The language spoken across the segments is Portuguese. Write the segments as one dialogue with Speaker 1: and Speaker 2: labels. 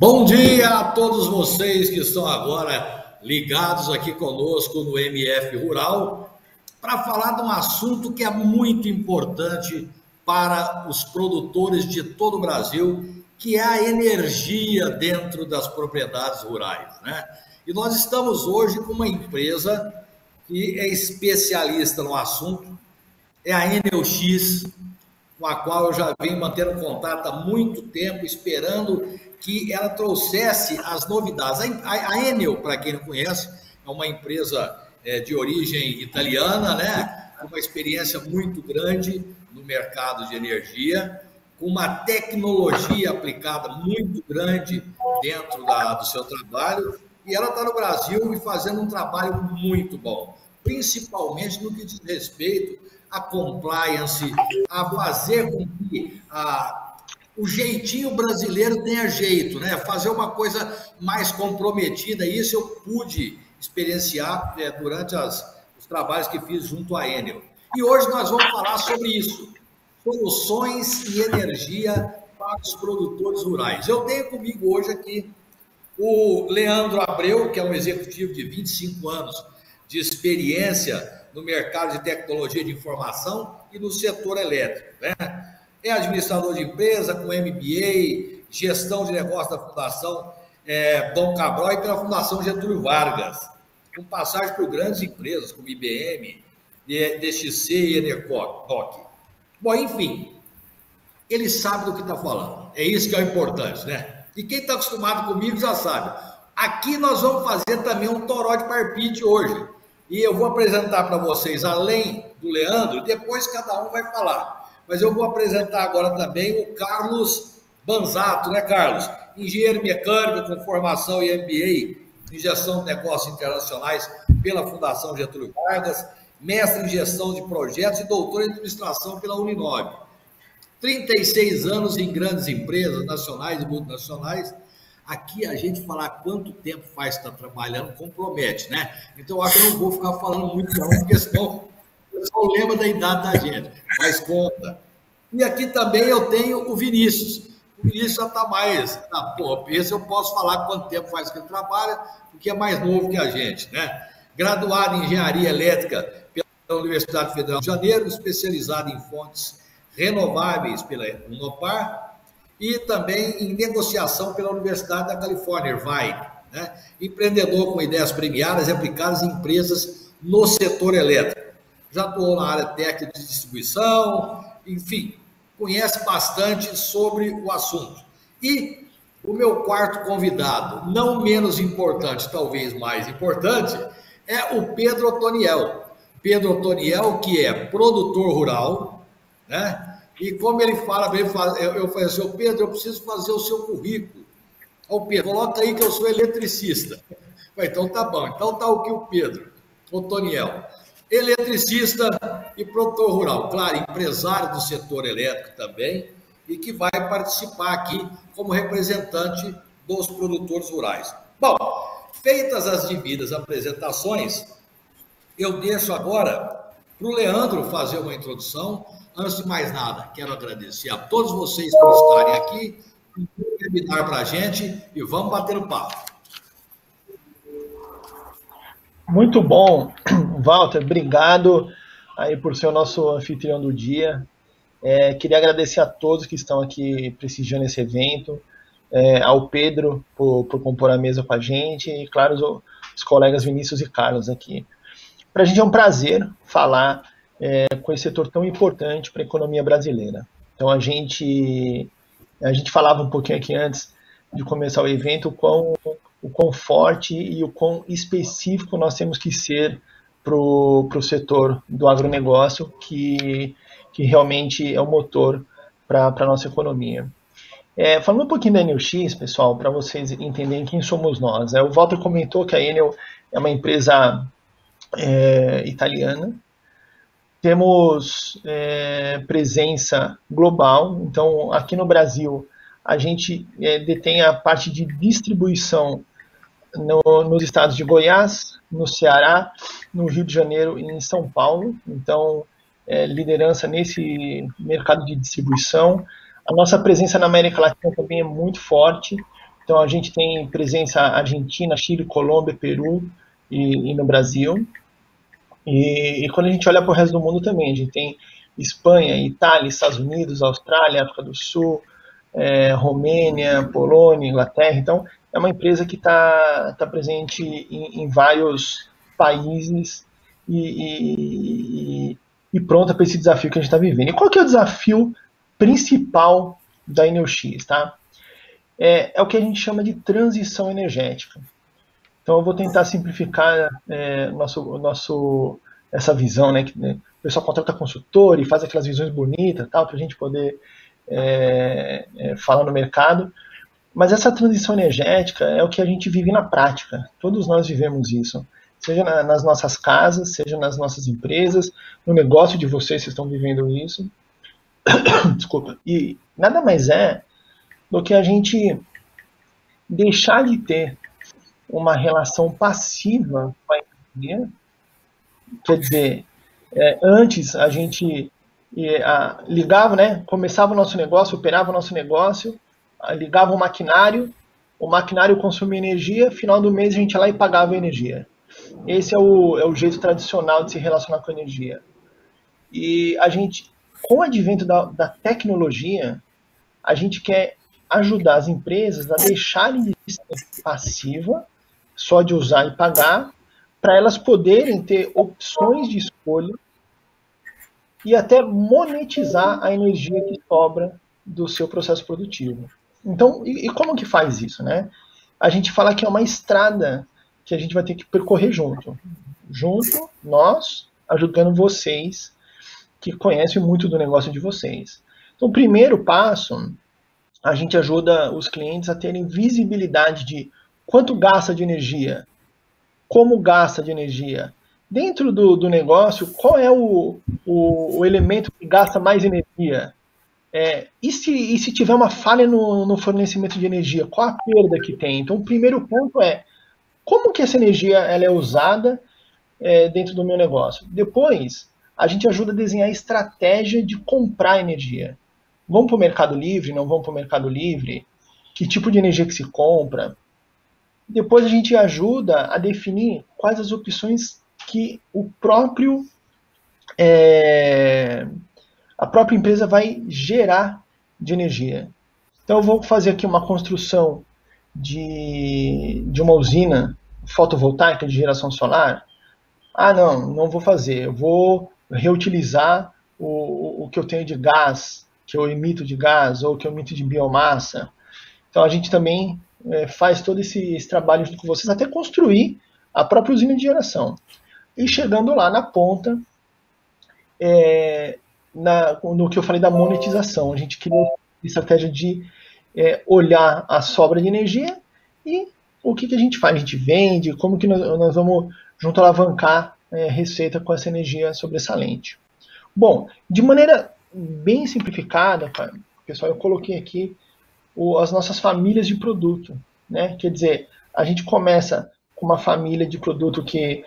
Speaker 1: Bom dia a todos vocês que estão agora ligados aqui conosco no MF Rural para falar de um assunto que é muito importante para os produtores de todo o Brasil, que é a energia dentro das propriedades rurais, né? E nós estamos hoje com uma empresa que é especialista no assunto, é a Enel X, com a qual eu já venho mantendo contato há muito tempo, esperando que ela trouxesse as novidades. A Enel, para quem não conhece, é uma empresa de origem italiana, né? Com uma experiência muito grande no mercado de energia, com uma tecnologia aplicada muito grande dentro do seu trabalho, e ela está no Brasil e fazendo um trabalho muito bom, principalmente no que diz respeito à compliance, a fazer com que o jeitinho brasileiro tenha jeito, né? Fazer uma coisa mais comprometida. Isso eu pude experienciar durante os trabalhos que fiz junto à Enel. E hoje nós vamos falar sobre isso, soluções e energia para os produtores rurais. Eu tenho comigo hoje aqui o Leandro Abreu, que é um executivo de 25 anos de experiência no mercado de tecnologia de informação e no setor elétrico, né? É administrador de empresa com MBA, gestão de negócio da Fundação Dom Cabral e pela Fundação Getúlio Vargas, com passagem por grandes empresas como IBM, DXC e Enercoc. Bom, enfim, ele sabe do que está falando. É isso que é o importante, né? E quem está acostumado comigo já sabe. Aqui nós vamos fazer também um toró de parpite hoje. E eu vou apresentar para vocês, além do Leandro, depois cada um vai falar. Mas eu vou apresentar agora também o Carlos Banzato, né, Carlos? Engenheiro mecânico com formação e MBA em gestão de negócios internacionais pela Fundação Getúlio Vargas, mestre em gestão de projetos e doutor em administração pela Uninove. 36 anos em grandes empresas nacionais e multinacionais. Aqui a gente falar quanto tempo faz que está trabalhando compromete, né? Então eu acho que eu não vou ficar falando muito não, porque senão o pessoal lembra da idade da gente, faz conta. E aqui também eu tenho o Vinícius. O Vinícius já está mais na pô, esse eu posso falar quanto tempo faz que ele trabalha, porque é mais novo que a gente, né? Graduado em Engenharia Elétrica pela Universidade Federal de Janeiro, especializado em fontes renováveis pela Unopar, e também em negociação pela Universidade da Califórnia, Irvine, né? Empreendedor com ideias premiadas e aplicadas em empresas no setor elétrico. Já atuou na área técnica de distribuição, enfim, conhece bastante sobre o assunto. E o meu quarto convidado, não menos importante, talvez mais importante, é o Pedro Otoniel. Pedro Otoniel, que é produtor rural, né? E como ele fala, eu falei assim, Pedro, eu preciso fazer o seu currículo. Ô Pedro, coloca aí que eu sou eletricista. Então tá bom, então tá aqui o Pedro Otoniel. Eletricista e produtor rural, claro, empresário do setor elétrico também, e que vai participar aqui como representante dos produtores rurais. Bom, feitas as devidas apresentações, eu deixo agora para o Leandro fazer uma introdução. Antes de mais nada, quero agradecer a todos vocês por estarem aqui, por convidar para a gente e vamos bater o papo.
Speaker 2: Muito bom, Walter, obrigado aí por ser o nosso anfitrião do dia. Queria agradecer a todos que estão aqui prestigiando esse evento, ao Pedro por compor a mesa com a gente e, claro, os colegas Vinícius e Carlos aqui. Para a gente é um prazer falar com esse setor tão importante para a economia brasileira. Então a gente falava um pouquinho aqui antes de começar o evento o quão forte e o quão específico nós temos que ser para o setor do agronegócio, que realmente é o motor para a nossa economia. Falando um pouquinho da Enel X, pessoal, para vocês entenderem quem somos nós. O Walter comentou que a Enel é uma empresa italiana. Temos presença global, então aqui no Brasil a gente detém a parte de distribuição nos estados de Goiás, no Ceará, no Rio de Janeiro e em São Paulo. Então, liderança nesse mercado de distribuição. A nossa presença na América Latina também é muito forte, Então a gente tem presença Argentina, Chile, Colômbia, Peru e no Brasil. E quando a gente olha para o resto do mundo também, a gente tem Espanha, Itália, Estados Unidos, Austrália, África do Sul, Romênia, Polônia, Inglaterra. Então é uma empresa que está presente em vários países e pronta para esse desafio que a gente está vivendo. E qual que é o desafio principal da Enel-X, tá? É o que a gente chama de transição energética. Então eu vou tentar simplificar essa visão, né? Que, né, o pessoal contrata consultor e faz aquelas visões bonitas, tal, para a gente poder falar no mercado. Mas essa transição energética é o que a gente vive na prática. Todos nós vivemos isso. Seja nas nossas casas, seja nas nossas empresas, no negócio de vocês estão vivendo isso. Desculpa. E nada mais é do que a gente deixar de ter uma relação passiva com a energia. Quer dizer, antes a gente ligava, né, começava o nosso negócio, operava o nosso negócio, ligava o maquinário consumia energia, final do mês a gente ia lá e pagava a energia. Esse é o jeito tradicional de se relacionar com a energia. E a gente, com o advento da tecnologia, a gente quer ajudar as empresas a deixarem de ser passiva, só de usar e pagar, para elas poderem ter opções de escolha e até monetizar a energia que sobra do seu processo produtivo. Então, e como que faz isso, né? A gente fala que é uma estrada que a gente vai ter que percorrer junto. Junto, nós, ajudando vocês, que conhecem muito do negócio de vocês. Então, o primeiro passo, a gente ajuda os clientes a terem visibilidade de quanto gasta de energia, como gasta de energia. Dentro do negócio, qual é o elemento que gasta mais energia? E se tiver uma falha no fornecimento de energia, qual a perda que tem? Então, o primeiro ponto é como que essa energia ela é usada dentro do meu negócio. Depois, a gente ajuda a desenhar a estratégia de comprar energia. Vamos para o Mercado Livre? Não vamos para o Mercado Livre? Que tipo de energia que se compra? Depois a gente ajuda a definir quais as opções que a própria empresa vai gerar de energia. Então eu vou fazer aqui uma construção de uma usina fotovoltaica de geração solar. Não vou fazer. Eu vou reutilizar o que eu tenho de gás, que eu emito de gás, ou que eu emito de biomassa. Então a gente também faz todo esse trabalho junto com vocês, até construir a própria usina de geração. E chegando lá na ponta, no que eu falei da monetização, a gente cria uma estratégia de olhar a sobra de energia e o que a gente faz? A gente vende, como que nós vamos junto alavancar receita com essa energia sobressalente. Bom, de maneira bem simplificada, pessoal, eu coloquei aqui as nossas famílias de produto, né? Quer dizer, a gente começa com uma família de produto que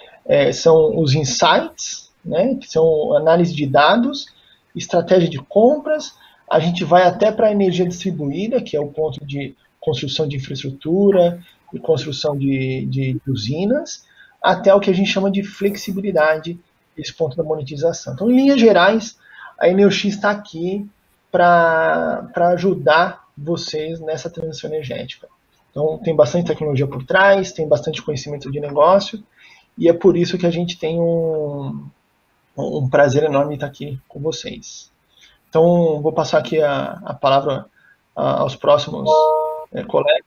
Speaker 2: são os insights, né? Que são análise de dados, estratégia de compras, a gente vai até para a energia distribuída, que é o ponto de construção de infraestrutura e construção de usinas, até o que a gente chama de flexibilidade, esse ponto da monetização. Então, em linhas gerais, a Enel-X está aqui para ajudar vocês nessa transição energética. Então, tem bastante tecnologia por trás, tem bastante conhecimento de negócio, e é por isso que a gente tem um prazer enorme estar aqui com vocês. Então, vou passar aqui a palavra aos próximos colegas.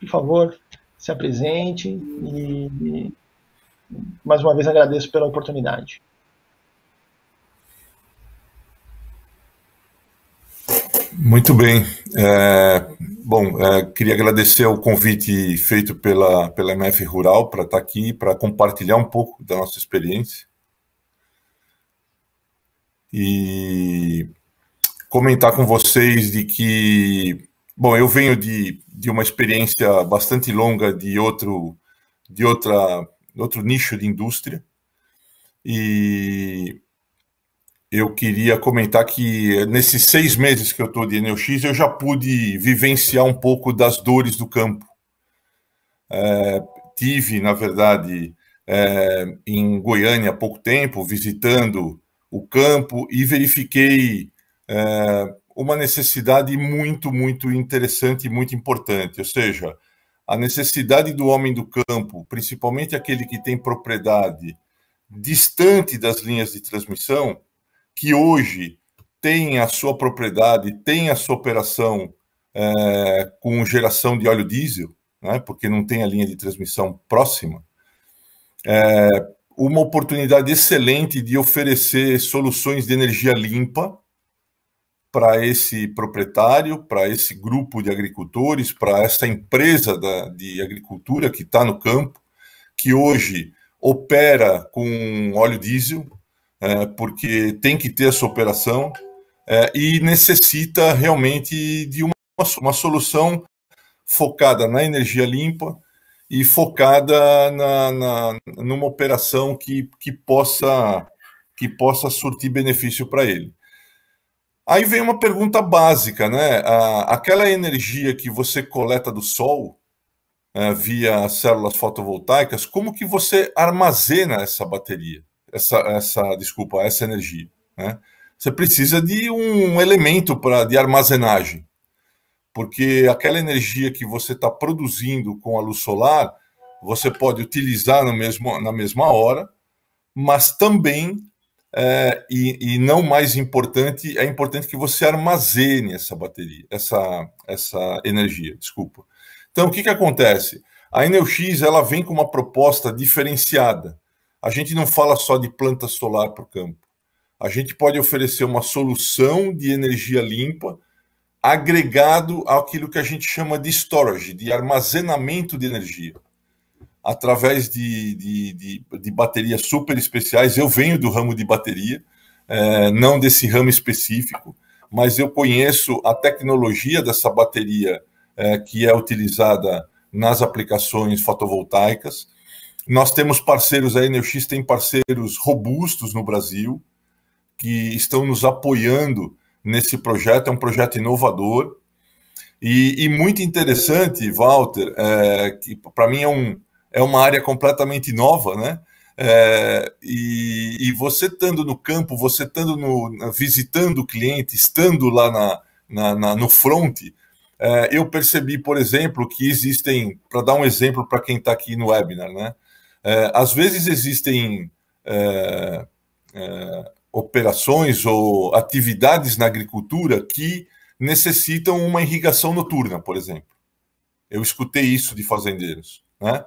Speaker 2: Por favor, se apresente e mais uma vez agradeço pela oportunidade.
Speaker 3: Muito bem. Queria agradecer o convite feito pela MF Rural para estar aqui, para compartilhar um pouco da nossa experiência e comentar com vocês de que, eu venho de uma experiência bastante longa de outro nicho de indústria e eu queria comentar que nesses 6 meses que eu estou de Enel-X, eu já pude vivenciar um pouco das dores do campo. Tive, na verdade, em Goiânia há pouco tempo, visitando o campo e verifiquei uma necessidade muito, muito interessante e muito importante, ou seja, a necessidade do homem do campo, principalmente aquele que tem propriedade distante das linhas de transmissão, que hoje tem a sua propriedade, tem a sua operação com geração de óleo diesel, né, porque não tem a linha de transmissão próxima, uma oportunidade excelente de oferecer soluções de energia limpa para esse proprietário, para esse grupo de agricultores, para essa empresa de agricultura que está no campo, que hoje opera com óleo diesel, porque tem que ter essa operação, e necessita realmente de uma solução focada na energia limpa e focada numa operação que possa surtir benefício para ele. Aí vem uma pergunta básica, né? Aquela energia que você coleta do sol, via células fotovoltaicas, como que você armazena essa bateria, essa energia, né? Você precisa de um elemento de armazenagem, porque aquela energia que você está produzindo com a luz solar, você pode utilizar na mesma hora, mas também, e não mais importante, é importante que você armazene essa bateria, essa energia, desculpa. Então, o que acontece? A Enel-X, ela vem com uma proposta diferenciada. A gente não fala só de planta solar para o campo. A gente pode oferecer uma solução de energia limpa agregado àquilo que a gente chama de storage, de armazenamento de energia, através de baterias super especiais. Eu venho do ramo de bateria, não desse ramo específico, mas eu conheço a tecnologia dessa bateria que é utilizada nas aplicações fotovoltaicas. Nós temos parceiros, a Enel-X tem parceiros robustos no Brasil, que estão nos apoiando nesse projeto. É um projeto inovador e muito interessante, Walter, que para mim é uma área completamente nova, né? E você estando no campo, você estando visitando o cliente, estando lá no front, eu percebi, por exemplo, que existem, para dar um exemplo para quem está aqui no webinar, né? Às vezes existem operações ou atividades na agricultura que necessitam uma irrigação noturna, por exemplo. Eu escutei isso de fazendeiros, né?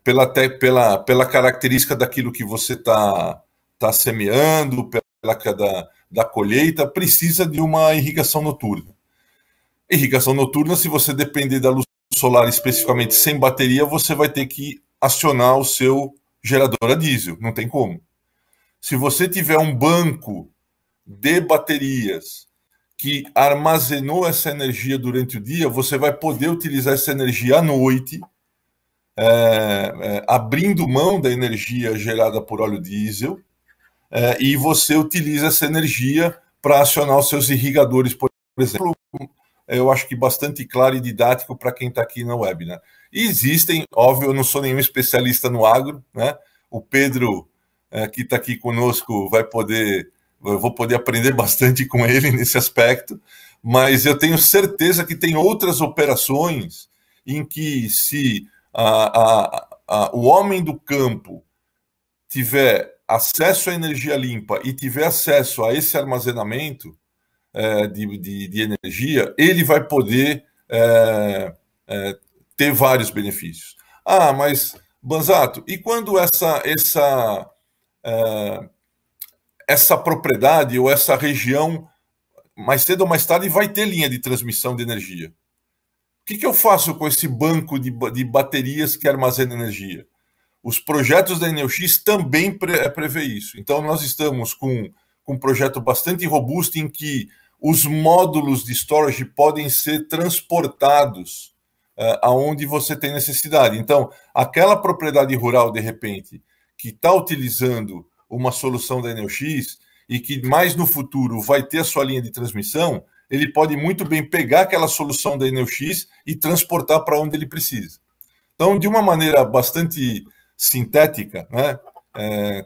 Speaker 3: Pela característica daquilo que você está semeando, da colheita, precisa de uma irrigação noturna. Irrigação noturna, se você depender da luz solar especificamente sem bateria, você vai ter que acionar o seu gerador a diesel, não tem como. Se você tiver um banco de baterias que armazenou essa energia durante o dia, você vai poder utilizar essa energia à noite, abrindo mão da energia gerada por óleo diesel, e você utiliza essa energia para acionar os seus irrigadores, por exemplo. Eu acho que bastante claro e didático para quem está aqui na web, né? E existem, óbvio, eu não sou nenhum especialista no agro, né? O Pedro, que está aqui conosco, eu vou poder aprender bastante com ele nesse aspecto, mas eu tenho certeza que tem outras operações em que, se o homem do campo tiver acesso à energia limpa e tiver acesso a esse armazenamento de energia, ele vai poder ter vários benefícios. Mas, Banzato, e quando essa propriedade ou essa região, mais cedo ou mais tarde, vai ter linha de transmissão de energia? O que eu faço com esse banco de baterias que armazena energia? Os projetos da Enel-X também prevê isso. Então, nós estamos com um projeto bastante robusto em que os módulos de storage podem ser transportados aonde você tem necessidade. Então, aquela propriedade rural, de repente, que está utilizando uma solução da Enel-X e que mais no futuro vai ter a sua linha de transmissão, ele pode muito bem pegar aquela solução da Enel X e transportar para onde ele precisa. Então, de uma maneira bastante sintética, né,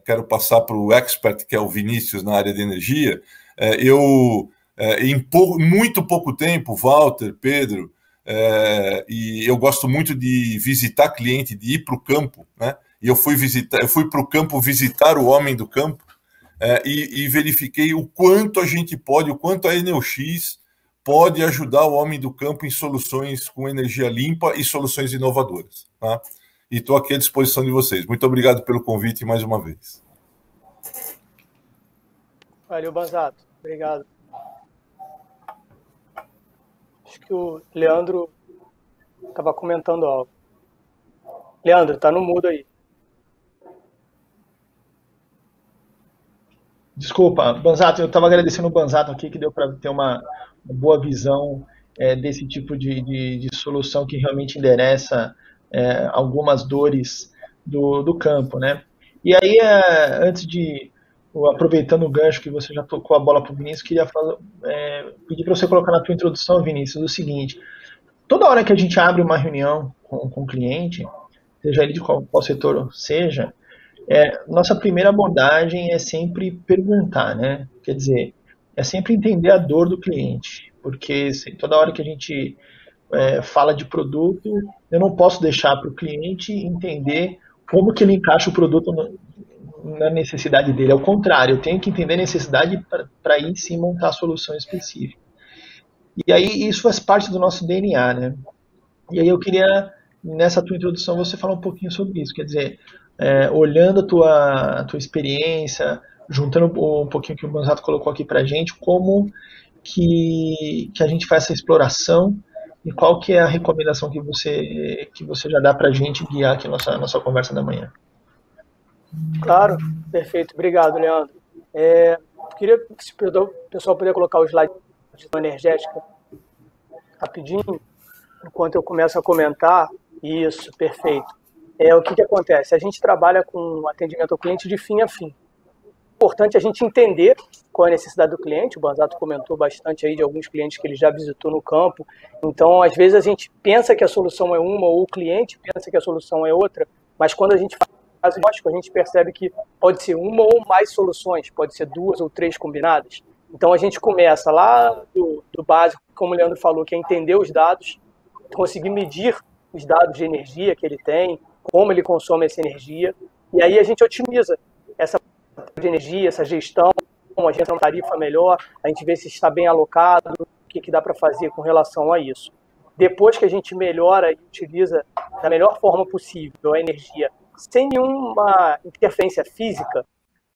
Speaker 3: quero passar para o expert, que é o Vinícius, na área de energia. Em muito pouco tempo, Walter, Pedro, e eu gosto muito de visitar cliente, de ir para o campo, né? E eu fui para o campo visitar o homem do campo, e verifiquei o quanto a gente pode, o quanto a Enel X pode ajudar o homem do campo em soluções com energia limpa e soluções inovadoras, tá? E estou aqui à disposição de vocês. Muito obrigado pelo convite mais uma vez.
Speaker 4: Valeu, Banzato. Obrigado. Acho que o Leandro estava comentando algo. Leandro, tá no mudo aí.
Speaker 2: Desculpa, Banzato, eu estava agradecendo o Banzato aqui, que deu para ter uma boa visão desse tipo de solução que realmente endereça algumas dores do campo, né? E aí, aproveitando o gancho que você já tocou a bola para o Vinícius, queria pedir para você colocar na tua introdução, Vinícius, o seguinte: toda hora que a gente abre uma reunião com o cliente, seja ele de qual setor seja, nossa primeira abordagem é sempre perguntar, né? Quer dizer, é sempre entender a dor do cliente, porque toda hora que a gente fala de produto, eu não posso deixar para o cliente entender como que ele encaixa o produto na necessidade dele. Ao contrário, eu tenho que entender a necessidade para aí sim montar a solução específica. E aí isso faz parte do nosso DNA, né? E aí eu queria, nessa tua introdução, você falar um pouquinho sobre isso. Quer dizer, olhando a tua experiência, juntando um pouquinho que o Banzato colocou aqui para a gente, como que a gente faz essa exploração e qual que é a recomendação que você já dá para a gente guiar aqui a nossa conversa da manhã.
Speaker 4: Claro, perfeito. Obrigado, Leandro. Queria que o pessoal puder colocar o slide de energética rapidinho, enquanto eu começo a comentar. Isso, perfeito. O que acontece? A gente trabalha com atendimento ao cliente de fim a fim. É importante a gente entender qual é a necessidade do cliente. O Banzato comentou bastante aí de alguns clientes que ele já visitou no campo. Então, às vezes a gente pensa que a solução é uma, ou o cliente pensa que a solução é outra, mas quando a gente faz o diagnóstico, a gente percebe que pode ser uma ou mais soluções, pode ser 2 ou 3 combinadas. Então, a gente começa lá do básico, como o Leandro falou, que é entender os dados, conseguir medir os dados de energia que ele tem, como ele consome essa energia, e aí a gente otimiza essa de energia, essa gestão, a gente tem uma tarifa melhor, a gente vê se está bem alocado, o que dá para fazer com relação a isso. Depois que a gente melhora e utiliza da melhor forma possível a energia, sem nenhuma interferência física,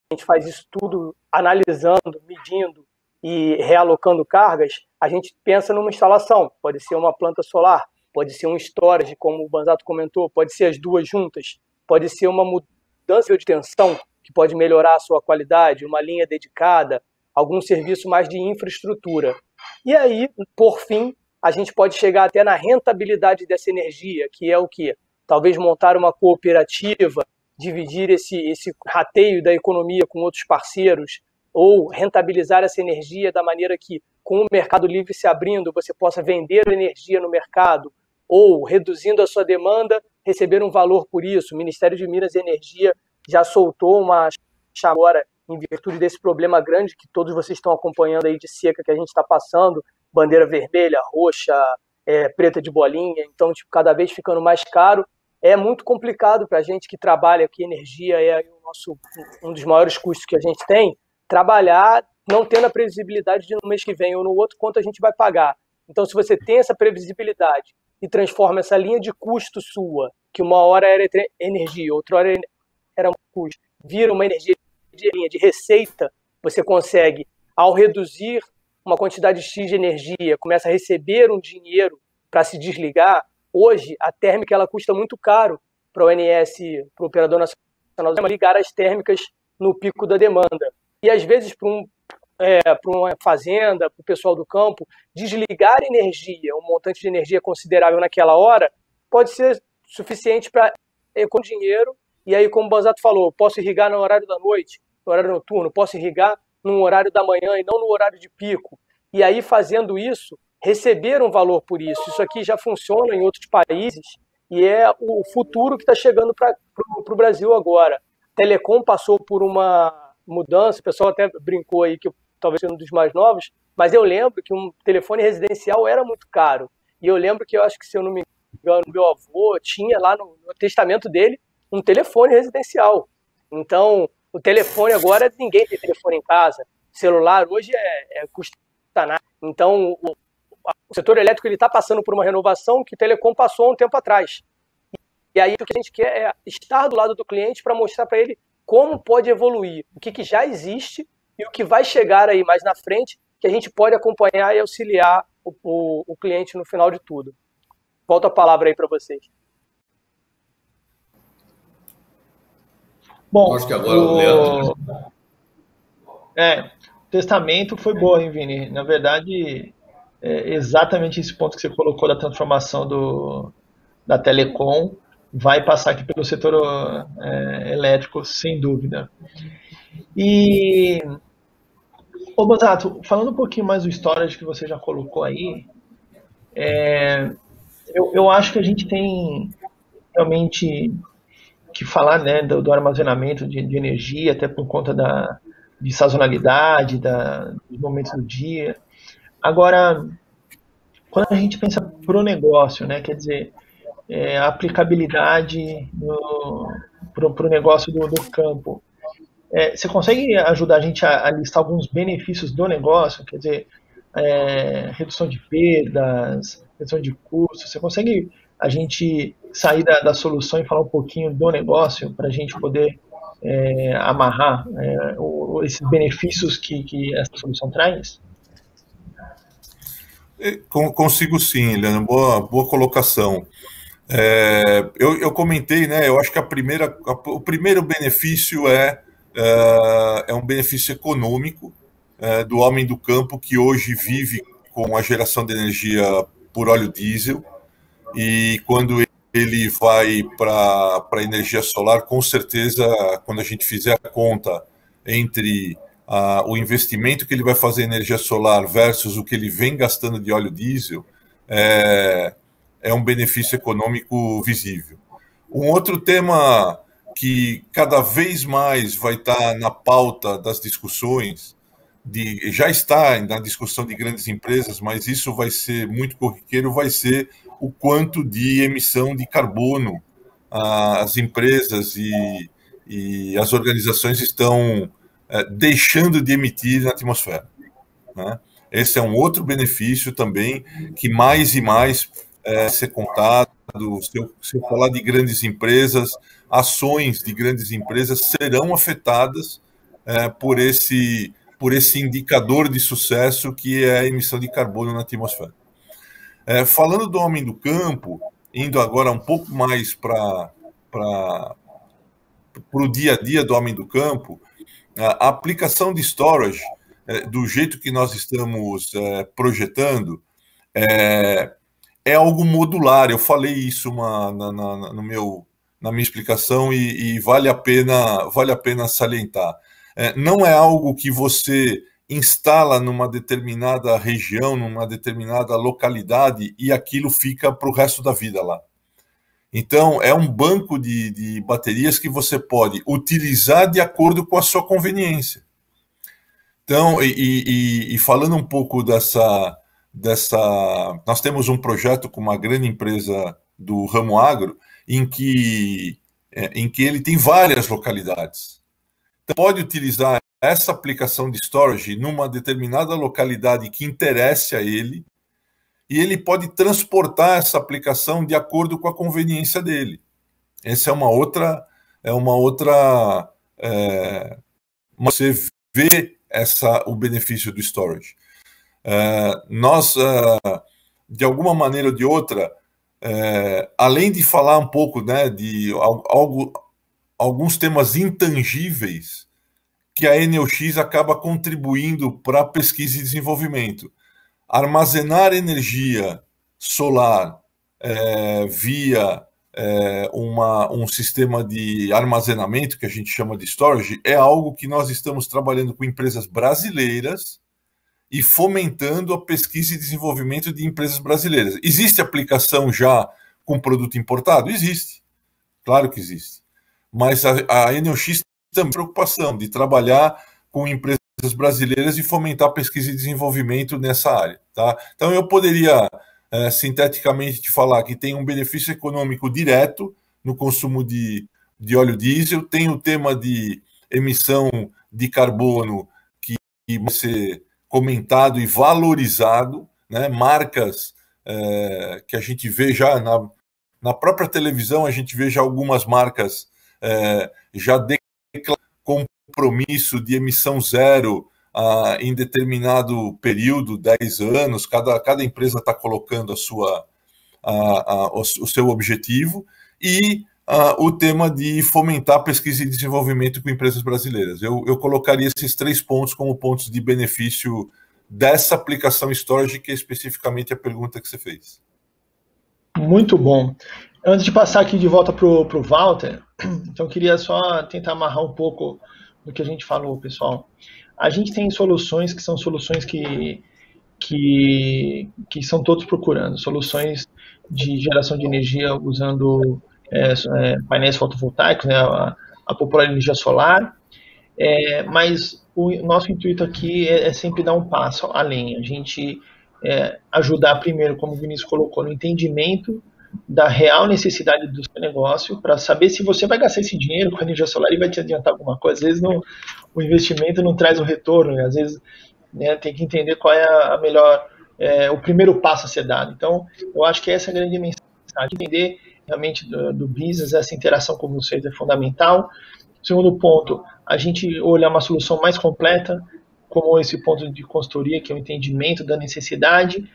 Speaker 4: a gente faz isso tudo analisando, medindo e realocando cargas, a gente pensa numa instalação, pode ser uma planta solar, pode ser um storage, como o Banzato comentou, pode ser as duas juntas, pode ser uma mudança de tensão, que pode melhorar a sua qualidade, uma linha dedicada, algum serviço mais de infraestrutura. E aí, por fim, a gente pode chegar até na rentabilidade dessa energia, que é o quê? Talvez montar uma cooperativa, dividir esse rateio da economia com outros parceiros, ou rentabilizar essa energia da maneira que, com o mercado livre se abrindo, você possa vender energia no mercado, ou, reduzindo a sua demanda, receber um valor por isso. O Ministério de Minas e Energia já soltou uma agora, em virtude desse problema grande que todos vocês estão acompanhando aí de seca que a gente está passando, bandeira vermelha, roxa, preta de bolinha, então cada vez ficando mais caro. É muito complicado para a gente que trabalha aqui, energia é um dos maiores custos que a gente tem, trabalhar não tendo a previsibilidade de no mês que vem ou no outro quanto a gente vai pagar. Então, se você tem essa previsibilidade e transforma essa linha de custo sua, que uma hora era energia, outra hora era um custo, vira uma energia de linha de receita, você consegue, ao reduzir uma quantidade X de energia, começa a receber um dinheiro para se desligar. Hoje, a térmica ela custa muito caro para o ONS, para o Operador Nacional, ligar as térmicas no pico da demanda. E, às vezes, para uma fazenda, para o pessoal do campo, desligar energia, um montante de energia considerável naquela hora, pode ser suficiente para economizar dinheiro. E aí, como o Banzato falou, posso irrigar no horário da noite, no horário noturno, posso irrigar no horário da manhã e não no horário de pico. E aí, fazendo isso, receberam valor por isso. Isso aqui já funciona em outros países e é o futuro que está chegando para o Brasil agora. Telecom passou por uma mudança, o pessoal até brincou aí que eu talvez seja um dos mais novos, mas eu lembro que um telefone residencial era muito caro. E eu lembro que, eu acho que, se eu não me engano, meu avô tinha lá no testamento dele um telefone residencial. Então, o telefone agora, ninguém tem telefone em casa. Celular hoje custa nada. Então, o setor elétrico está passando por uma renovação que o Telecom passou há um tempo atrás. E aí o que a gente quer é estar do lado do cliente para mostrar para ele como pode evoluir, o que já existe e o que vai chegar aí mais na frente, que a gente pode acompanhar e auxiliar o cliente no final de tudo. Volto a palavra aí para vocês.
Speaker 2: Bom,
Speaker 1: acho que agora o Leandro...
Speaker 2: o testamento foi bom, hein, Vini? Na verdade, exatamente esse ponto que você colocou da transformação da Telecom vai passar aqui pelo setor elétrico, sem dúvida. E, Bosato, falando um pouquinho mais do storage que você já colocou aí, eu acho que a gente tem realmente que falar, né, do armazenamento de energia, até por conta de sazonalidade, dos momentos do dia. Agora, quando a gente pensa pro negócio, né, quer dizer, a aplicabilidade pro negócio do campo, você consegue ajudar a gente a listar alguns benefícios do negócio? Quer dizer, redução de perdas, redução de custos. Você consegue a gente sair da solução e falar um pouquinho do negócio para a gente poder amarrar esses benefícios que essa solução traz?
Speaker 3: Consigo sim, Eliana, boa colocação. Eu comentei, né? Eu acho que o primeiro benefício é um benefício econômico do homem do campo que hoje vive com a geração de energia por óleo diesel, e quando ele vai para a energia solar, com certeza, quando a gente fizer a conta entre o investimento que ele vai fazer em energia solar versus o que ele vem gastando de óleo diesel, é um benefício econômico visível. Um outro tema que cada vez mais vai estar na pauta das discussões, já está na discussão de grandes empresas, mas isso vai ser muito corriqueiro, vai ser o quanto de emissão de carbono as empresas e as organizações estão deixando de emitir na atmosfera, né? Esse é um outro benefício também que mais e mais ser contado. Se eu falar de grandes empresas, ações de grandes empresas serão afetadas por esse indicador de sucesso que é a emissão de carbono na atmosfera. Falando do homem do campo, indo agora um pouco mais para o dia a dia do homem do campo, a aplicação de storage, do jeito que nós estamos projetando, é algo modular. Eu falei isso na minha explicação e vale a pena salientar. Não é algo que você instala numa determinada região, numa determinada localidade e aquilo fica para o resto da vida lá. Então, é um banco de baterias que você pode utilizar de acordo com a sua conveniência. Então, e falando um pouco dessa... Nós temos um projeto com uma grande empresa do ramo agro em que ele tem várias localidades. Então, pode utilizar essa aplicação de storage numa determinada localidade que interesse a ele, e ele pode transportar essa aplicação de acordo com a conveniência dele. Essa é uma outra você vê o benefício do storage. Nós, de alguma maneira ou de outra, além de falar um pouco, né, de alguns temas intangíveis que a Enel-X acaba contribuindo para a pesquisa e desenvolvimento. Armazenar energia solar via um sistema de armazenamento, que a gente chama de storage, é algo que nós estamos trabalhando com empresas brasileiras e fomentando a pesquisa e desenvolvimento de empresas brasileiras. Existe aplicação já com produto importado? Existe, claro que existe. Mas a Enelx tem preocupação de trabalhar com empresas brasileiras e fomentar pesquisa e desenvolvimento nessa área. Tá? Então, eu poderia, sinteticamente, te falar que tem um benefício econômico direto no consumo de óleo diesel, tem o tema de emissão de carbono que vai ser comentado e valorizado, né? Marcas que a gente vê já na própria televisão, a gente vê já algumas marcas já declarando compromisso de emissão zero em determinado período, 10 anos, cada empresa está colocando o seu objetivo, e o tema de fomentar pesquisa e desenvolvimento com empresas brasileiras. Eu colocaria esses 3 pontos como pontos de benefício dessa aplicação storage, que é especificamente a pergunta que você fez.
Speaker 2: Muito bom. Antes de passar aqui de volta para o Walter, então eu queria só tentar amarrar um pouco do que a gente falou, pessoal. A gente tem soluções que são soluções que são todos procurando, soluções de geração de energia usando painéis fotovoltaicos, né, a popular energia solar, mas o nosso intuito aqui é sempre dar um passo além, a gente ajudar primeiro, como o Vinícius colocou, no entendimento da real necessidade do seu negócio, para saber se você vai gastar esse dinheiro com a energia solar e vai te adiantar alguma coisa. Às vezes o investimento não traz o retorno, né? Às vezes, né, tem que entender qual é a melhor, o primeiro passo a ser dado. Então, eu acho que essa é a grande mensagem, entender realmente do business, essa interação com vocês é fundamental. Segundo ponto, a gente olhar uma solução mais completa, como esse ponto de consultoria, que é o entendimento da necessidade,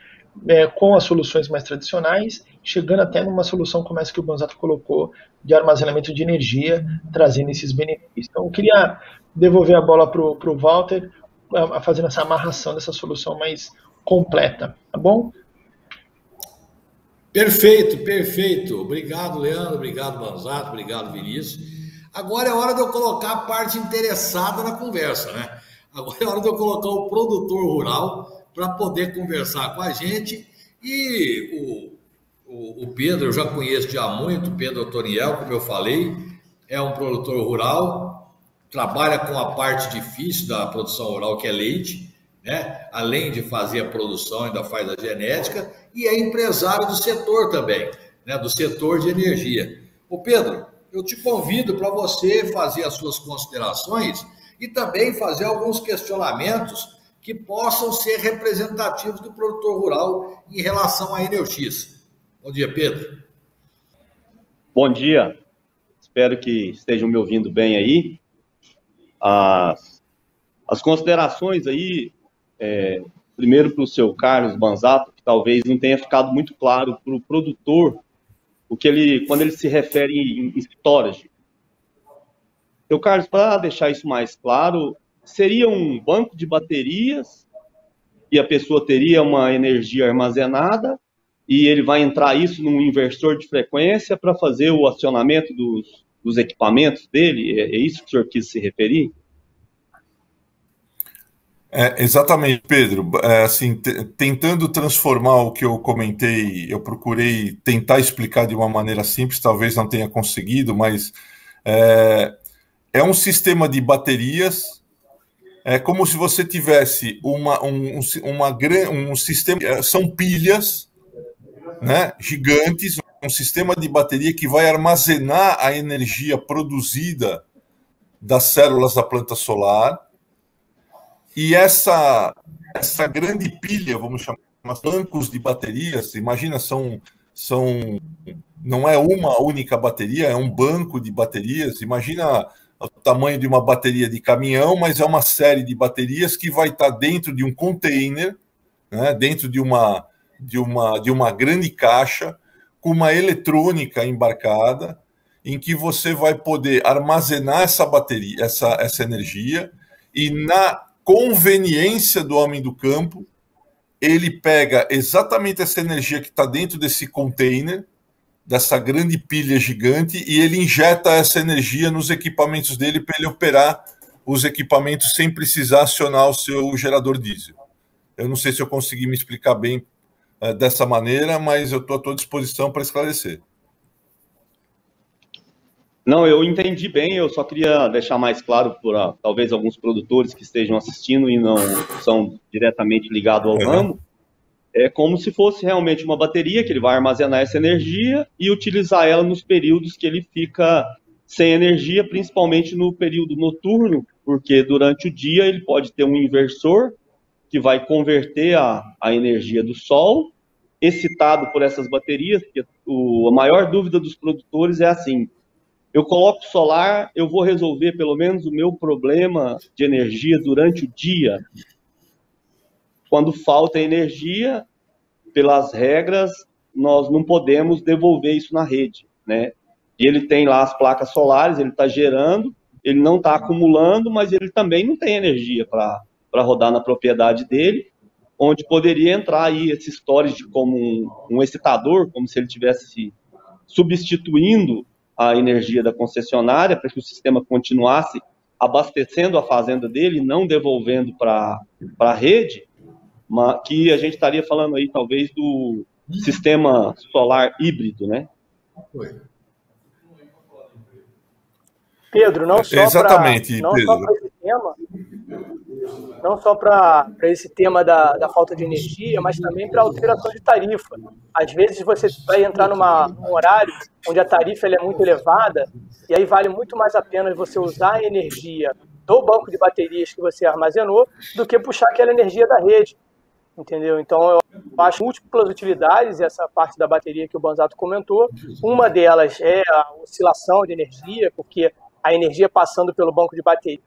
Speaker 2: com as soluções mais tradicionais, chegando até numa solução como essa que o Banzato colocou, de armazenamento de energia, trazendo esses benefícios. Então, eu queria devolver a bola para o Walter, fazendo essa amarração dessa solução mais completa, tá bom?
Speaker 1: Perfeito, perfeito. Obrigado, Leandro, obrigado, Banzato, obrigado, Vinícius. Agora é hora de eu colocar a parte interessada na conversa, né? Agora é hora de eu colocar o produtor rural para poder conversar com a gente. E o Pedro, eu já conheço já muito, o Pedro Otoniel, como eu falei, é um produtor rural, trabalha com a parte difícil da produção rural, que é leite, né? Além de fazer a produção, ainda faz a genética, e é empresário do setor também, né? Do setor de energia. Ô Pedro, eu te convido para você fazer as suas considerações e também fazer alguns questionamentos que possam ser representativos do produtor rural em relação à Enelx. Bom dia, Pedro.
Speaker 5: Bom dia. Espero que estejam me ouvindo bem aí. As considerações aí, primeiro para o seu Carlos Banzato, que talvez não tenha ficado muito claro para o produtor quando ele se refere em storage. Seu Carlos, para deixar isso mais claro, seria um banco de baterias e a pessoa teria uma energia armazenada e ele vai entrar isso num inversor de frequência para fazer o acionamento dos equipamentos dele? É isso que o senhor quis se referir?
Speaker 3: Exatamente, Pedro. Assim, tentando transformar o que eu comentei, eu procurei tentar explicar de uma maneira simples, talvez não tenha conseguido, mas é um sistema de baterias. É como se você tivesse um sistema, são pilhas, né, gigantes, um sistema de bateria que vai armazenar a energia produzida das células da planta solar. E essa grande pilha, vamos chamar, bancos de baterias, imagina, não é uma única bateria, é um banco de baterias. Imagina o tamanho de uma bateria de caminhão, mas é uma série de baterias que vai estar dentro de um container, né, dentro de uma grande caixa, com uma eletrônica embarcada, em que você vai poder armazenar essa bateria, essa energia, e na conveniência do homem do campo, ele pega exatamente essa energia que está dentro desse container, dessa grande pilha gigante e ele injeta essa energia nos equipamentos dele para ele operar os equipamentos sem precisar acionar o seu gerador diesel. Eu não sei se eu consegui me explicar bem dessa maneira, mas eu estou à tua disposição para esclarecer.
Speaker 5: Não, eu entendi bem, eu só queria deixar mais claro para talvez alguns produtores que estejam assistindo e não são diretamente ligados ao ramo. É como se fosse realmente uma bateria que ele vai armazenar essa energia e utilizar ela nos períodos que ele fica sem energia, principalmente no período noturno, porque durante o dia ele pode ter um inversor que vai converter a energia do sol, excitado por essas baterias, porque a maior dúvida dos produtores é assim: eu coloco solar, eu vou resolver pelo menos o meu problema de energia durante o dia. Quando falta energia, pelas regras, nós não podemos devolver isso na rede, né? E ele tem lá as placas solares, ele está gerando, ele não está acumulando, mas ele também não tem energia para rodar na propriedade dele, onde poderia entrar aí esse storage como um excitador, como se ele estivesse substituindo a energia da concessionária para que o sistema continuasse abastecendo a fazenda dele, não devolvendo para a rede, mas que a gente estaria falando aí talvez do sistema solar híbrido, né?
Speaker 4: Pedro, não só
Speaker 3: Exatamente,
Speaker 4: para
Speaker 3: Pedro.
Speaker 4: esse tema, não só para esse tema da falta de energia, mas também para alteração de tarifa. Às vezes você vai entrar num horário onde a tarifa ela é muito elevada, e aí vale muito mais a pena você usar a energia do banco de baterias que você armazenou do que puxar aquela energia da rede, entendeu? Então eu acho múltiplas utilidades, essa parte da bateria que o Banzato comentou. Uma delas é a oscilação de energia, porque a energia passando pelo banco de baterias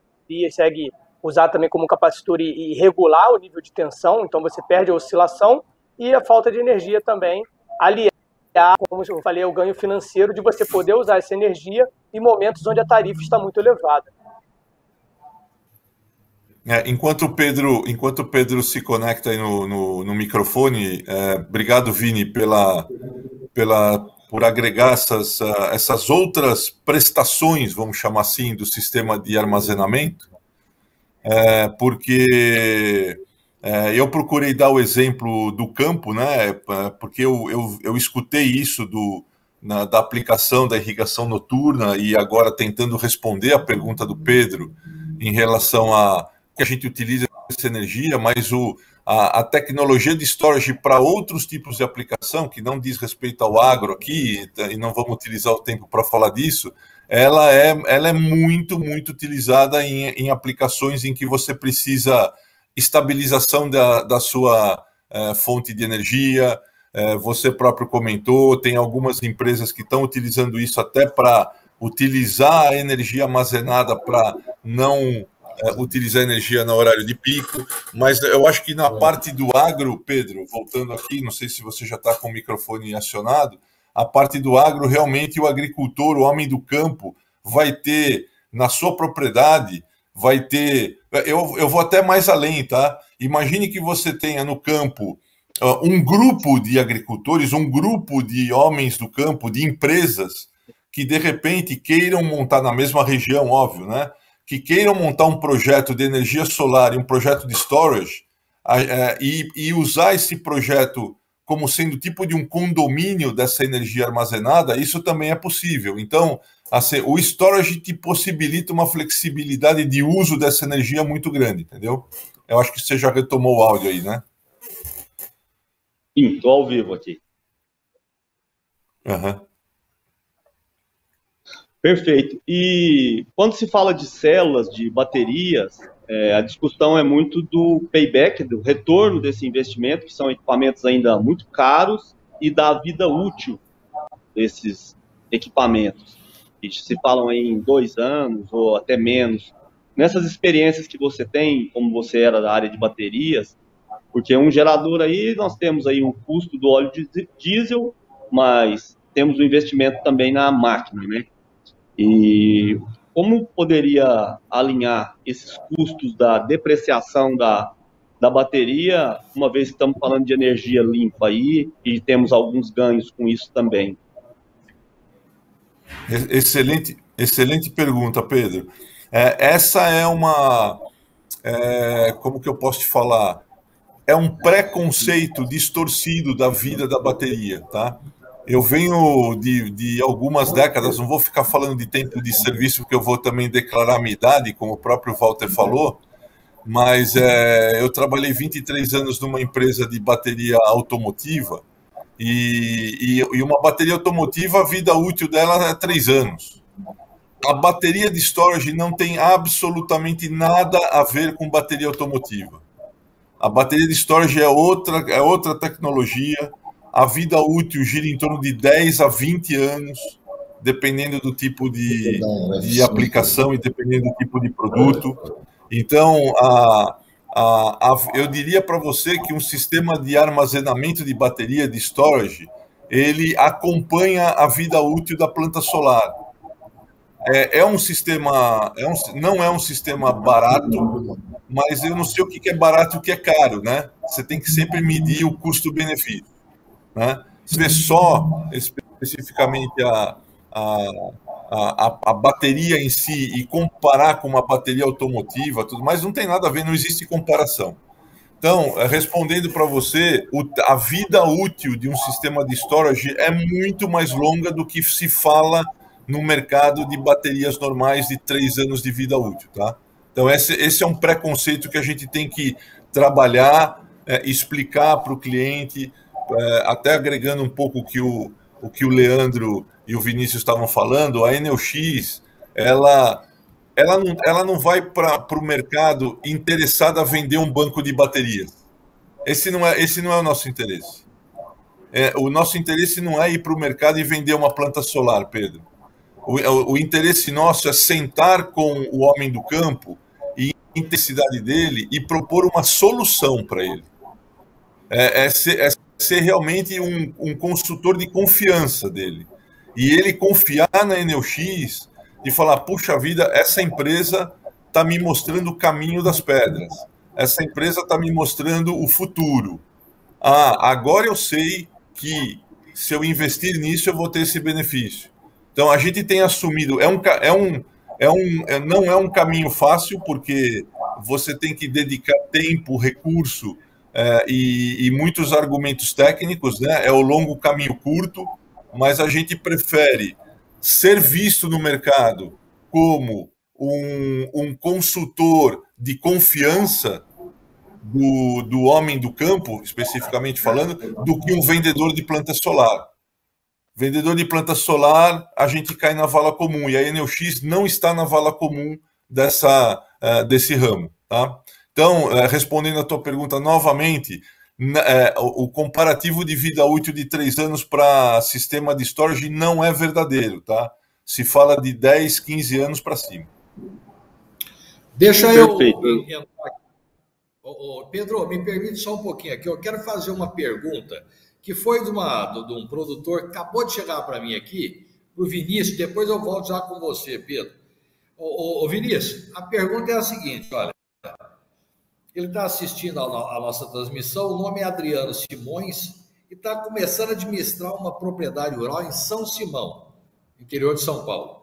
Speaker 4: segue usar também como capacitor e regular o nível de tensão, então você perde a oscilação e a falta de energia também, aliar, como eu falei, o ganho financeiro de você poder usar essa energia em momentos onde a tarifa está muito elevada.
Speaker 3: Enquanto o Pedro se conecta aí no microfone, obrigado, Vini, por agregar essas outras prestações, vamos chamar assim, do sistema de armazenamento, porque eu procurei dar o exemplo do campo, né? Porque eu escutei isso da aplicação da irrigação noturna e agora tentando responder a pergunta do Pedro em relação a que a gente utiliza essa energia, mas a tecnologia de storage para outros tipos de aplicação, que não diz respeito ao agro aqui, e não vamos utilizar o tempo para falar disso, ela é muito, muito utilizada em aplicações em que você precisa estabilização da sua fonte de energia. Você próprio comentou, tem algumas empresas que estão utilizando isso até para utilizar a energia armazenada para não utilizar energia no horário de pico, mas eu acho que na parte do agro, Pedro, voltando aqui, não sei se você já está com o microfone acionado, a parte do agro, realmente o agricultor, o homem do campo, vai ter, na sua propriedade, vai ter, eu vou até mais além, tá? Imagine que você tenha no campo um grupo de agricultores, um grupo de homens do campo, de empresas, que de repente queiram montar na mesma região, óbvio, né? Que queiram montar um projeto de energia solar e um projeto de storage e usar esse projeto como sendo tipo de um condomínio dessa energia armazenada, isso também é possível. Então, assim, o storage te possibilita uma flexibilidade de uso dessa energia muito grande, entendeu? Eu acho que você já retomou o áudio aí, né?
Speaker 5: Sim, estou ao vivo aqui.
Speaker 3: Aham.
Speaker 5: Perfeito. E quando se fala de células, de baterias, a discussão é muito do payback, do retorno desse investimento, que são equipamentos ainda muito caros, e da vida útil desses equipamentos. E se falam em 2 anos ou até menos. Nessas experiências que você tem, como você era da área de baterias, porque um gerador aí, nós temos aí um custo do óleo diesel, mas temos o investimento também na máquina, né? E como poderia alinhar esses custos da depreciação da bateria, uma vez que estamos falando de energia limpa aí, e temos alguns ganhos com isso também?
Speaker 3: Excelente pergunta, Pedro. Essa é como que eu posso te falar? É um preconceito distorcido da vida da bateria, tá? Eu venho de algumas décadas, não vou ficar falando de tempo de serviço, porque eu vou também declarar a minha idade, como o próprio Walter falou, mas eu trabalhei 23 anos numa empresa de bateria automotiva, e uma bateria automotiva, a vida útil dela é 3 anos. A bateria de storage não tem absolutamente nada a ver com bateria automotiva. A bateria de storage é outra tecnologia. A vida útil gira em torno de 10 a 20 anos, dependendo do tipo de aplicação e dependendo do tipo de produto. Então, eu diria para você que um sistema de armazenamento de bateria de storage, ele acompanha a vida útil da planta solar. Não é um sistema barato, mas eu não sei o que é barato e o que é caro, né? Você tem que sempre medir o custo-benefício, né? Se vê só especificamente a bateria em si e comparar com uma bateria automotiva, tudo mais, não tem nada a ver, não existe comparação. Então, respondendo para você, a vida útil de um sistema de storage é muito mais longa do que se fala no mercado de baterias normais de 3 anos de vida útil, tá? Então, esse é um preconceito que a gente tem que trabalhar, explicar para o cliente, até agregando um pouco o que o Leandro e o Vinícius estavam falando. A Enel X, ela não vai para o mercado interessada a vender um banco de baterias. Esse não é o nosso interesse. O nosso interesse não é ir para o mercado e vender uma planta solar, Pedro. O interesse nosso é sentar com o homem do campo e a intensidade dele e propor uma solução para ele. Ser realmente um consultor de confiança dele. E ele confiar na Enel X e falar, puxa vida, essa empresa está me mostrando o caminho das pedras. Essa empresa está me mostrando o futuro. Agora eu sei que se eu investir nisso eu vou ter esse benefício. Então, a gente tem assumido, não é um caminho fácil, porque você tem que dedicar tempo, recurso e muitos argumentos técnicos, né? É o longo caminho curto, mas a gente prefere ser visto no mercado como um consultor de confiança do homem do campo, especificamente falando, do que um vendedor de planta solar. Vendedor de planta solar, a gente cai na vala comum, e a Enel X não está na vala comum desse ramo, tá? Então, respondendo a tua pergunta novamente, o comparativo de vida útil de 3 anos para sistema de storage não é verdadeiro, tá? Se fala de 10, 15 anos para cima.
Speaker 1: Deixa eu... Pedro, me permite só um pouquinho aqui, eu quero fazer uma pergunta que foi de um produtor, acabou de chegar para mim aqui, para o Vinícius, depois eu volto já com você, Pedro. Vinícius, a pergunta é a seguinte, olha, ele está assistindo a nossa transmissão, o nome é Adriano Simões, e está começando a administrar uma propriedade rural em São Simão, interior de São Paulo.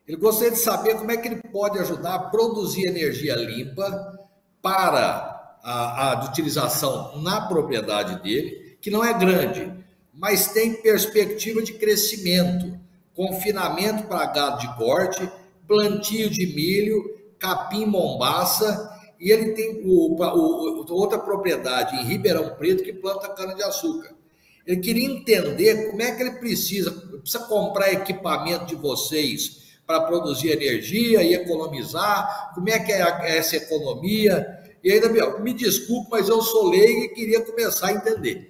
Speaker 1: Ele gostaria de saber como é que ele pode ajudar a produzir energia limpa para a utilização na propriedade dele, que não é grande, mas tem perspectiva de crescimento, confinamento para gado de corte, plantio de milho, capim mombaça, e ele tem outra propriedade em Ribeirão Preto que planta cana-de-açúcar. Ele queria entender como é que ele precisa comprar equipamento de vocês para produzir energia e economizar, como é que é essa economia. E ainda, me desculpe, mas eu sou leigo e queria começar a entender.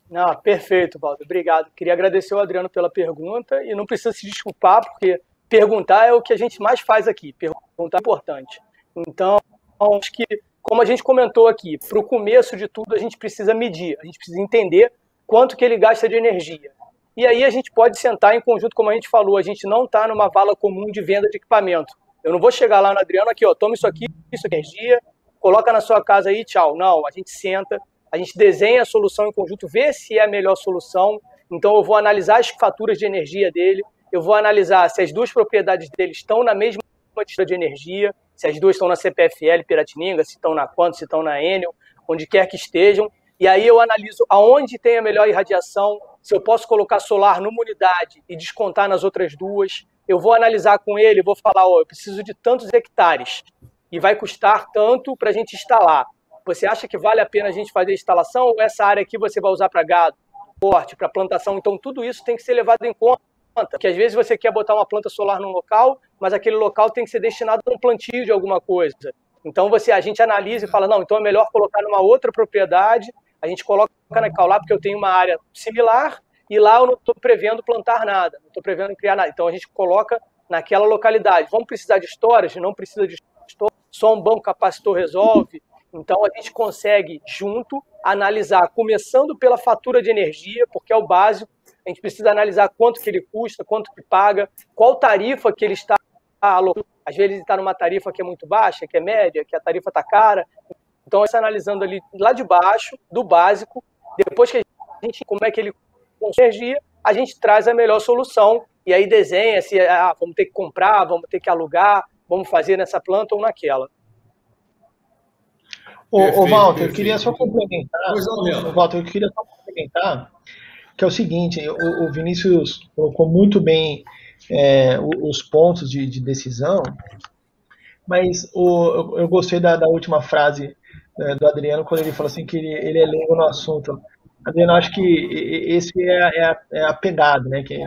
Speaker 4: Não, perfeito, Walter. Obrigado. Queria agradecer ao Adriano pela pergunta e não precisa se desculpar, porque perguntar é o que a gente mais faz aqui. Perguntar é importante. Então, acho que, como a gente comentou aqui, para o começo de tudo a gente precisa medir, a gente precisa entender quanto que ele gasta de energia. E aí a gente pode sentar em conjunto, como a gente falou, a gente não está numa vala comum de venda de equipamento. Eu não vou chegar lá no Adriano aqui, toma isso aqui é energia, coloca na sua casa aí, tchau. Não, a gente senta, a gente desenha a solução em conjunto, vê se é a melhor solução Então eu vou analisar as faturas de energia dele, eu vou analisar se as duas propriedades dele estão na mesma quantidade de energia, se as duas estão na CPFL Piratininga, se estão na Quanto, se estão na Enel, onde quer que estejam. E aí eu analiso aonde tem a melhor irradiação, se eu posso colocar solar numa unidade e descontar nas outras duas. Eu vou analisar com ele, vou falar, eu preciso de tantos hectares e vai custar tanto para a gente instalar. Você acha que vale a pena a gente fazer a instalação ou essa área aqui você vai usar para gado, corte, para plantação? Então tudo isso tem que ser levado em conta, porque às vezes você quer botar uma planta solar num local, mas aquele local tem que ser destinado a um plantio de alguma coisa. Então a gente analisa e fala, não, então é melhor colocar numa outra propriedade, a gente coloca naquela lá porque eu tenho uma área similar e lá eu não estou prevendo plantar nada, não estou prevendo criar nada. Então a gente coloca naquela localidade. Vamos precisar de storage? Não precisa de storage, só um banco capacitor resolve. Então a gente consegue junto analisar, começando pela fatura de energia, porque é o básico, a gente precisa analisar quanto que ele custa, quanto que paga, qual tarifa que ele está alocando. Às vezes ele está numa tarifa que é muito baixa, que é média, que a tarifa está cara. Então, está analisando ali lá de baixo, do básico, depois que a gente, como é que ele consome energia, a gente traz a melhor solução e aí desenha se vamos ter que comprar, vamos ter que alugar, vamos fazer nessa planta ou naquela.
Speaker 2: Ô Walter, eu queria só complementar. Walter, eu queria só complementar que é o seguinte, o Vinícius colocou muito bem os pontos de decisão, mas eu gostei da última frase do Adriano, quando ele falou assim que ele é leigo no assunto. Adriano, acho que esse é a pegada, né? Que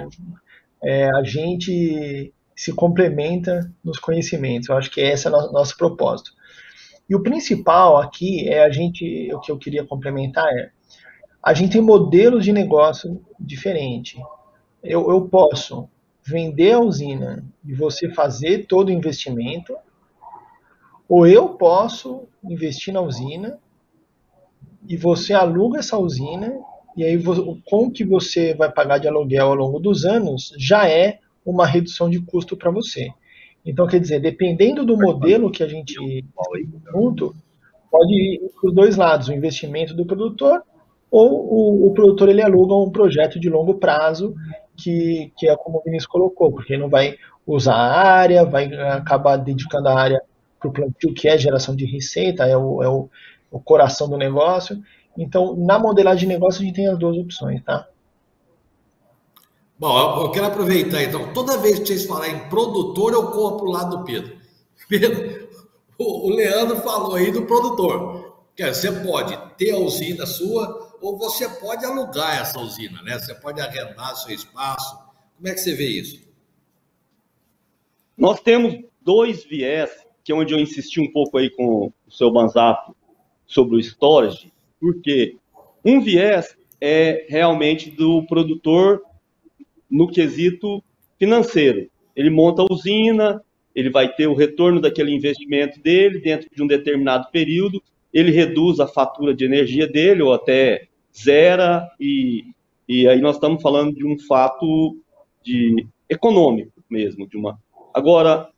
Speaker 2: a gente se complementa nos conhecimentos. Eu acho que esse é o nosso propósito. E o principal aqui o que eu queria complementar a gente tem modelos de negócio diferentes. Eu posso vender a usina e você fazer todo o investimento, ou eu posso investir na usina e você aluga essa usina e aí com o que você vai pagar de aluguel ao longo dos anos já é uma redução de custo para você. Então, quer dizer, dependendo do modelo que a gente junto, pode ir para os dois lados, o investimento do produtor ou o produtor ele aluga um projeto de longo prazo que é como o Vinícius colocou, porque ele não vai usar a área, vai acabar dedicando a área para o plantio, que é geração de receita, é o coração do negócio. Então, na modelagem de negócio, a gente tem as duas opções, tá?
Speaker 1: Bom, eu quero aproveitar, então, toda vez que vocês falarem em produtor, eu corro para o lado do Pedro. Pedro, o Leandro falou aí do produtor. Você pode ter a usina sua, ou você pode alugar essa usina, né? Você pode arrendar seu espaço. Como é que você vê isso?
Speaker 5: Nós temos dois viés, que é onde eu insisti um pouco aí com o seu Banzato sobre o storage, porque um viés é realmente do produtor no quesito financeiro. Ele monta a usina, ele vai ter o retorno daquele investimento dele dentro de um determinado período, ele reduz a fatura de energia dele ou até zera, e aí nós estamos falando de um fato econômico mesmo. Agora,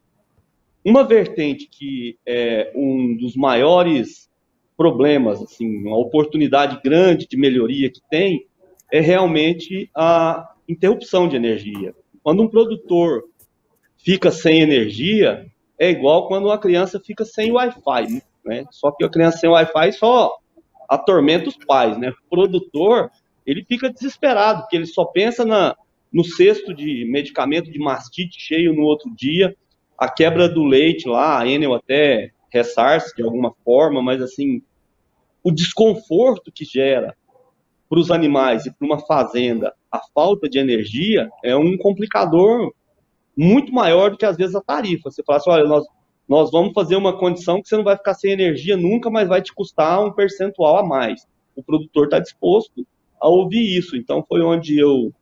Speaker 5: uma vertente que é um dos maiores problemas, assim, uma oportunidade grande de melhoria que tem, é realmente a interrupção de energia. Quando um produtor fica sem energia, é igual quando uma criança fica sem Wi-Fi, né? Só que a criança sem Wi-Fi só atormenta os pais, né? O produtor, ele fica desesperado, porque ele só pensa no cesto de medicamento de mastite cheio no outro dia, a quebra do leite lá, a Enel até ressarce de alguma forma, mas assim, o desconforto que gera para os animais e para uma fazenda a falta de energia é um complicador muito maior do que às vezes a tarifa. Você fala assim, olha, nós vamos fazer uma condição que você não vai ficar sem energia nunca, mas vai te custar um percentual a mais. O produtor está disposto a ouvir isso. Então foi onde eu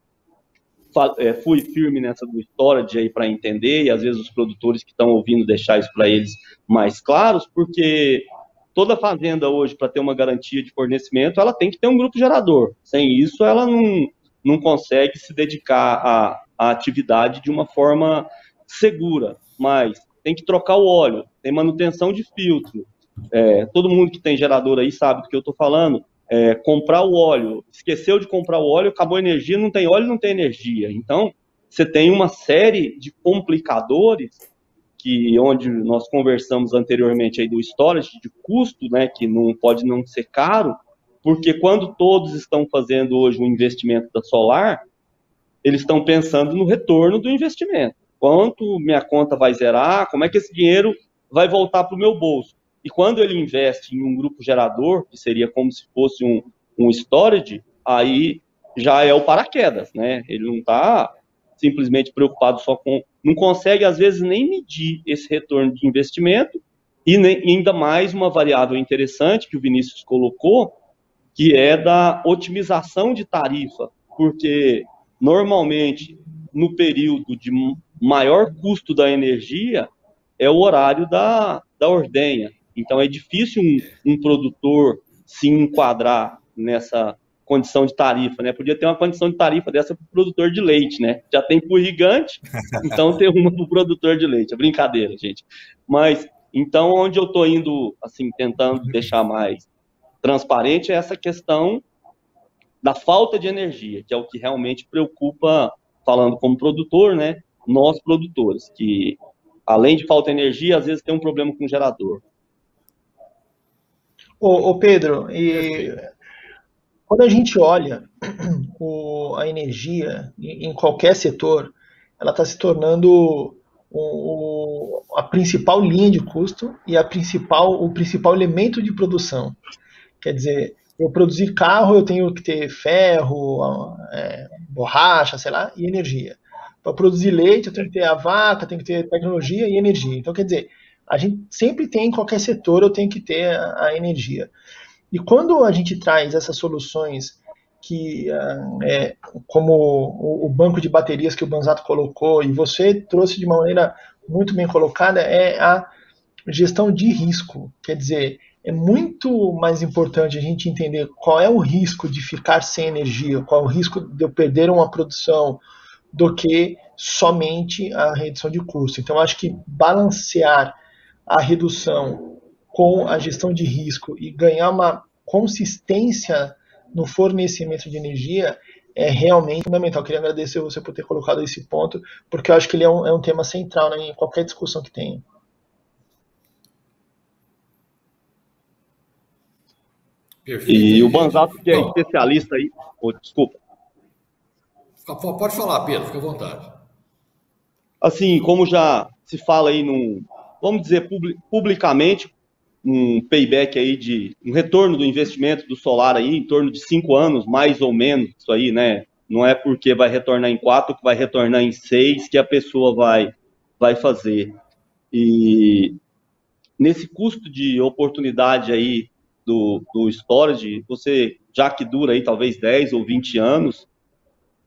Speaker 5: fui firme nessa do storage aí para entender, e às vezes os produtores que estão ouvindo deixar isso para eles mais claros, porque toda fazenda hoje, para ter uma garantia de fornecimento, ela tem que ter um grupo gerador. Sem isso, ela não consegue se dedicar à atividade de uma forma segura. Mas tem que trocar o óleo, tem manutenção de filtro. Todo mundo que tem gerador aí sabe do que eu estou falando. comprar o óleo, esqueceu de comprar o óleo, acabou a energia, não tem óleo, não tem energia. Então, você tem uma série de complicadores onde nós conversamos anteriormente aí do storage, de custo, né, que não pode não ser caro, porque quando todos estão fazendo hoje um investimento da solar, eles estão pensando no retorno do investimento. Quanto minha conta vai zerar, como é que esse dinheiro vai voltar para o meu bolso. E quando ele investe em um grupo gerador, que seria como se fosse um storage, aí já é o paraquedas, né? Ele não está simplesmente preocupado só com... Não consegue, às vezes, nem medir esse retorno de investimento, e ainda mais uma variável interessante que o Vinícius colocou, que é da otimização de tarifa, porque, normalmente, no período de maior custo da energia, é o horário da ordenha. Então, é difícil um produtor se enquadrar nessa condição de tarifa, né? Podia ter uma condição de tarifa dessa para o produtor de leite, né? Já tem para o irrigante, então tem uma para o produtor de leite. É brincadeira, gente. Mas, então, onde eu estou indo, assim, tentando deixar mais transparente é essa questão da falta de energia, que é o que realmente preocupa, falando como produtor, né? Nós produtores, que além de falta de energia, às vezes tem um problema com o gerador.
Speaker 2: Ô Pedro, e quando a gente olha a energia em qualquer setor, ela está se tornando a principal linha de custo e o principal elemento de produção. Quer dizer, eu produzir carro, eu tenho que ter ferro, borracha, sei lá, e energia. Para produzir leite, eu tenho que ter a vaca, tenho que ter tecnologia e energia. Então, quer dizer, a gente sempre tem, em qualquer setor, eu tenho que ter a energia. E quando a gente traz essas soluções que, como o banco de baterias que o Banzato colocou, e você trouxe de uma maneira muito bem colocada, é a gestão de risco. Quer dizer, é muito mais importante a gente entender qual é o risco de ficar sem energia, qual é o risco de eu perder uma produção, do que somente a redução de custo. Então, acho que balancear a redução com a gestão de risco e ganhar uma consistência no fornecimento de energia é realmente fundamental. Eu queria agradecer você por ter colocado esse ponto, porque eu acho que ele é um tema central, né, em qualquer discussão que tenha.
Speaker 1: Perfeito.
Speaker 5: E o Banzato, que é especialista aí... desculpa.
Speaker 1: Pode falar, Pedro, fica à vontade.
Speaker 5: Assim, como já se fala aí vamos dizer publicamente, um payback aí um retorno do investimento do solar aí em torno de 5 anos, mais ou menos, isso aí, né? Não é porque vai retornar em 4 que vai retornar em 6 que a pessoa vai fazer. E nesse custo de oportunidade aí do storage, você, já que dura aí talvez 10 ou 20 anos,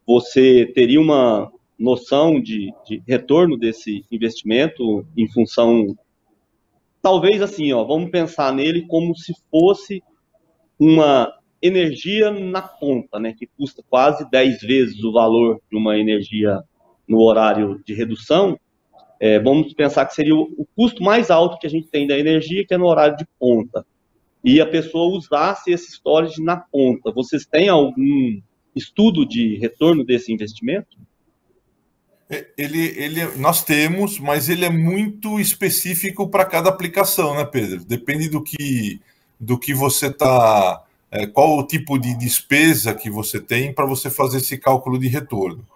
Speaker 5: você teria uma noção de retorno desse investimento em função, talvez assim, vamos pensar nele como se fosse uma energia na ponta, né, que custa quase 10 vezes o valor de uma energia no horário de redução. Vamos pensar que seria o custo mais alto que a gente tem da energia, que é no horário de ponta. E a pessoa usasse esse storage na ponta. Vocês têm algum estudo de retorno desse investimento?
Speaker 3: Nós temos, mas ele é muito específico para cada aplicação, né, Pedro? Depende do que você está... qual o tipo de despesa que você tem para você fazer esse cálculo de retorno.